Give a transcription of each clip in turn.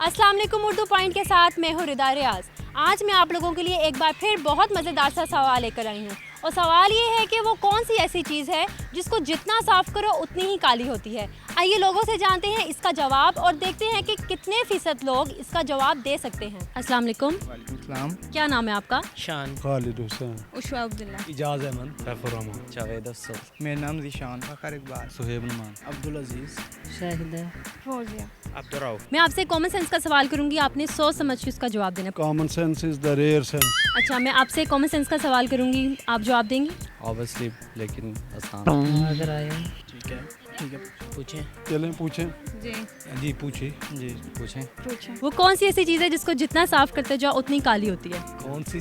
अस्सलाम वालेकुम उर्दू पॉइंट के साथ मैं हूँ रिदा रियाज। आज मैं आप लोगों के लिए एक बार फिर बहुत मज़ेदार सा सवाल लेकर आई हूँ और सवाल ये है कि वो कौन सी ऐसी चीज़ है जिसको जितना साफ़ करो उतनी ही काली होती है। आइए लोगों से जानते हैं इसका जवाब और देखते हैं कि कितने फ़ीसद लोग इसका जवाब दे सकते हैं। अस्सलाम वालेकुम। वालेकुम। क्या नाम है आपका? शान, खालिद हुसैन, उशवा अब्दुल्ला, इजाज़ अहमद, सैफुर रहमान, जावेद अफसर, मेरा नाम ज़ीशान, फ़खर इकबाल, सुहेब नुमान, अब्दुल अजीज़, शाहिदा, फौजिया। अब्दुर्रऊफ। मैं आपसे कॉमन सेंस का सवाल करूंगी, आपने सोच समझ के उसका जवाब देना। Common sense is the rare sense. अच्छा, मैं आपसे कॉमन सेंस का सवाल करूंगी, आप जवाब देंगी? ऑब्वियसली, लेकिन आसान। अगर आए ठीक है, पूछें। चलें पूछें। जी पूछिए। जी पूछें। वो कौन सी ऐसी चीज़ है जिसको जितना साफ करते जाओ उतनी काली होती है? कौन सी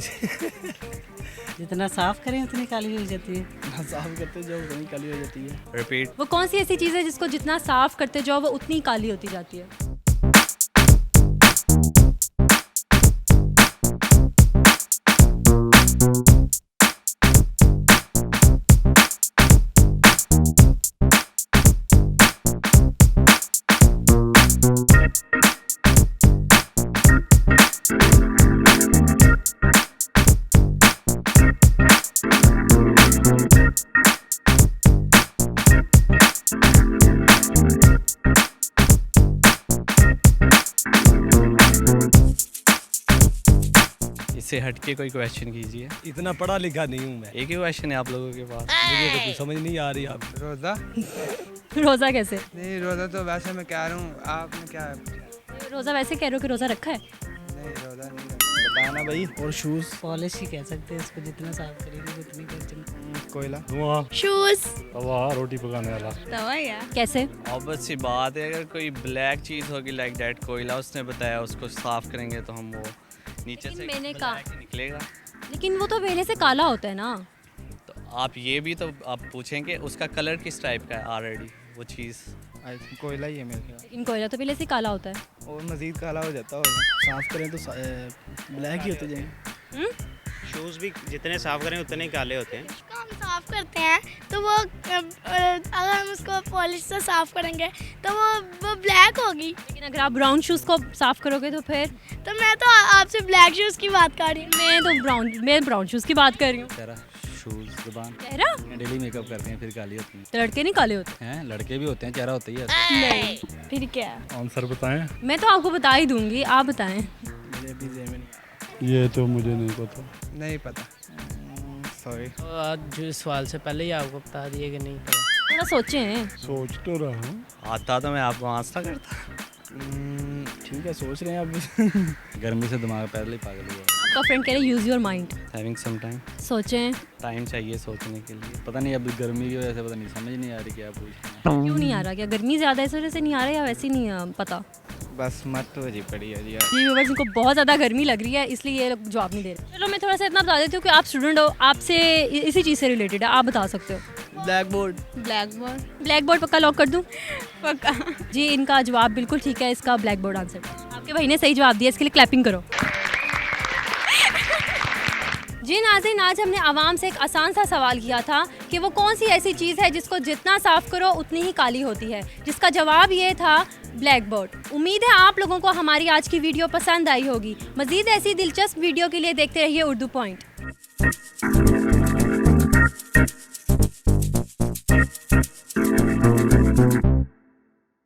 जितना साफ करें उतनी काली हो जाती है। साफ करते जाओ उतनी काली हो जाती है। रिपीट। वो कौन सी ऐसी चीज़ है जिसको जितना साफ करते जाओ वो उतनी काली होती जाती है? इससे हटके कोई क्वेश्चन कीजिए। इतना पढ़ा लिखा नहीं हूँ मैं। एक ही क्वेश्चन है आप लोगों के पास, मुझे तो कुछ समझ नहीं आ रही। आप रोज़ा रोज़ा कैसे? नहीं, रोज़ा तो वैसे मैं कह रहा हूँ, आपने क्या रोज़ा वैसे कह रहे हो कि रोज़ा रखा है? नहीं, रोज़ा नहीं बताना भाई। और शूज़, पॉलिश ही कह सकते हैं इसको, जितना साफ करेंगे उतनी बचेंगे। कोयला, धुआं, शूज़, तवा, रोटी पकाने वाला। तवा या कैसे? ऑब्वियस सी बात है, अगर कोई ब्लैक चीज़ होगी लाइक दैट कोयला, उसने बताया उसको साफ करेंगे तो हम वो नीचे से लेकिन मैंने black ही निकलेगा। लेकिन वो तो पहले से काला होता है ना। तो आप ये भी तो आप पूछेंगे उसका कलर किस टाइप का है ऑलरेडी वो चीज़। आई थिंक कोयला ही है मेरे ख्याल। लेकिन कोयला तो पहले से काला होता है। और मज़ीद काला हो जाता होगा। साफ करें तो ब्लैक ही होते जाएंगे। शूज़ भी जितने साफ करें उतने ही काले होते हैं। उसको हम साफ करते हैं तो वो अगर हम उसको पॉलिश से साफ करेंगे तो वो ब्लैक होगी। लेकिन अगर आप ब्राउन शूज़ को साफ करोगे तो फिर? तो मैं तो आपसे ब्लैक शूज़ की बात कर रही हूँ। मैं ब्राउन शूज़ की बात कर रही हूँ। चेहरा, शूज, जुबान। चेहरा? डेली मेकअप करते हैं फिर काली होती हैं। तो लड़के नहीं काले होते? हैं, लड़के भी होते हैं, चेहरा होता ही है ऐसा। नहीं, फिर क्या? आंसर बताएं। मैं तो आपको बता ही दूंगी, आप बताएं। मुझे भी ज़हन में नहीं आ रहा। ये तो मुझे नहीं पता। नहीं पता, सॉरी। तो आज जो सवाल से पहले ही आपको बता दिए कि नहीं पता। थोड़ा सोचें। सोच तो रहा हूँ। आता तो मैं आपको आंसर करता। ठीक है, सोच रहे हैं अब। गर्मी से दिमाग पहले ही पागल हुआ। आपका फ्रेंड कह रहे use your mind. Having some time. सोचें। टाइम चाहिए सोचने के लिए। पता नहीं, अभी गर्मी की वजह से पता नहीं, समझ नहीं आ रही क्या पूछ रहे हैं। क्यों नहीं आ रहा? क्या गर्मी ज़्यादा है इस वजह से नहीं आ रहा या वैसे ही नहीं पता? बस मत तो जी पड़ी है जी। जी व्यूअर्स, इनको बहुत ज़्यादा गर्मी लग रही है इसलिए ये लोग जवाब नहीं दे रहे। चलो मैं थोड़ा सा इतना बता देती हूँ कि आप स्टूडेंट हो, आपसे इसी चीज़ से रिलेटेड है, आप बता सकते हो। Black board. ब्लैक बोर्ड पक्का लॉक कर दूँ? पक्का। जी, इनका जवाब बिल्कुल ठीक है, इसका ब्लैक बोर्ड आंसर। आपके भाई ने सही जवाब दिया, इसके लिए क्लैपिंग करो। जी नाज़रीन, आज हमने आवाम से एक आसान सा सवाल किया था कि वो कौन सी ऐसी चीज़ है जिसको जितना साफ़ करो उतनी ही काली होती है, जिसका जवाब ये था ब्लैक बोर्ड। उम्मीद है आप लोगों को हमारी आज की वीडियो पसंद आई होगी। मज़ीद ऐसी दिलचस्प वीडियो के लिए देखते रहिए उर्दू पॉइंट।